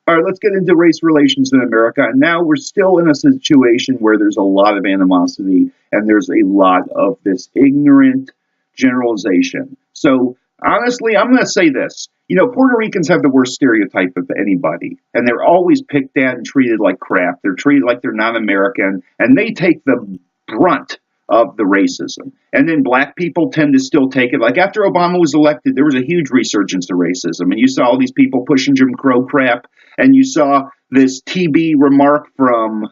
All right, let's get into race relations in America. And now we're still in a situation where there's a lot of animosity and there's a lot of this ignorant generalization. So, honestly, I'm going to say this. Puerto Ricans have the worst stereotype of anybody, and they're always picked at and treated like crap. They're treated like they're not American, and they take the brunt of the racism. And then black people tend to still take it. Like after Obama was elected, there was a huge resurgence of racism. And you saw all these people pushing Jim Crow crap. And you saw this TB remark from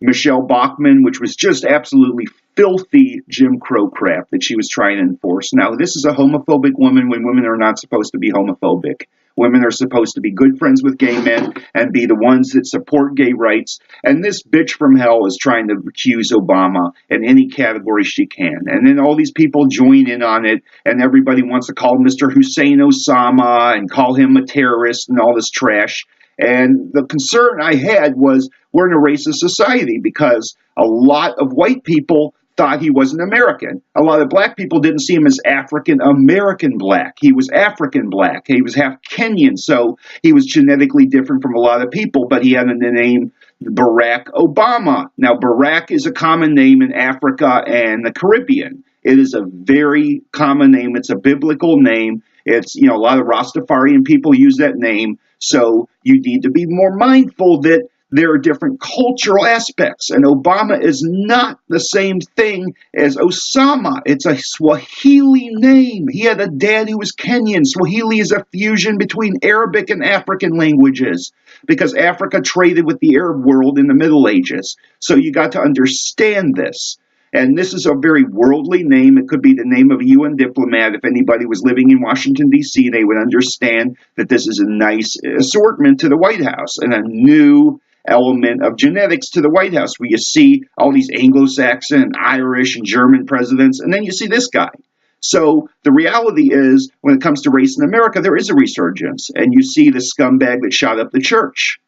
Michelle Bachmann, which was just absolutely filthy Jim Crow crap that she was trying to enforce. Now, this is a homophobic woman when women are not supposed to be homophobic. Women are supposed to be good friends with gay men and be the ones that support gay rights. And this bitch from hell is trying to accuse Obama in any category she can. And then all these people join in on it, and everybody wants to call Mr. Hussein Osama and call him a terrorist and all this trash. And the concern I had was we're in a racist society because a lot of white people thought he wasn't American. A lot of black people didn't see him as African American black. He was African black. He was half Kenyan, so he was genetically different from a lot of people, but he had the name Barack Obama. Now, Barack is a common name in Africa and the Caribbean. It is a very common name. It's a biblical name. It's, a lot of Rastafarian people use that name. So you need to be more mindful that there are different cultural aspects, and Obama is not the same thing as Osama. It's a Swahili name. He had a dad who was Kenyan. Swahili is a fusion between Arabic and African languages because Africa traded with the Arab world in the Middle Ages. So you got to understand this. And this is a very worldly name. It could be the name of a UN diplomat. If anybody was living in Washington, D.C., they would understand that this is a nice assortment to the White House and a new element of genetics to the White House, where you see all these Anglo-Saxon and Irish and German presidents, and then you see this guy. So the reality is, when it comes to race in America, there is a resurgence, and you see the scumbag that shot up the church,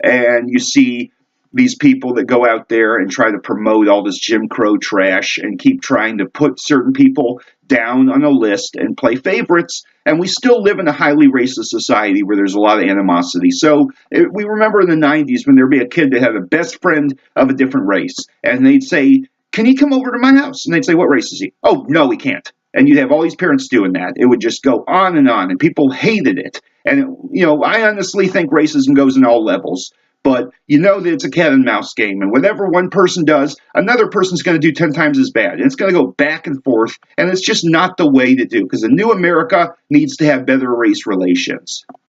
and you see these people that go out there and try to promote all this Jim Crow trash and keep trying to put certain people down on a list and play favorites. And we still live in a highly racist society where there's a lot of animosity. So we remember in the 90s when there'd be a kid that had a best friend of a different race. And they'd say, "Can he come over to my house?" And they'd say, "What race is he?" "Oh, no, he can't." And you'd have all these parents doing that. It would just go on, and people hated it. And, I honestly think racism goes in all levels. But you know that it's a cat and mouse game, and whatever one person does, another person's going to do 10 times as bad. And it's going to go back and forth, and it's just not the way to do, because the new America needs to have better race relations.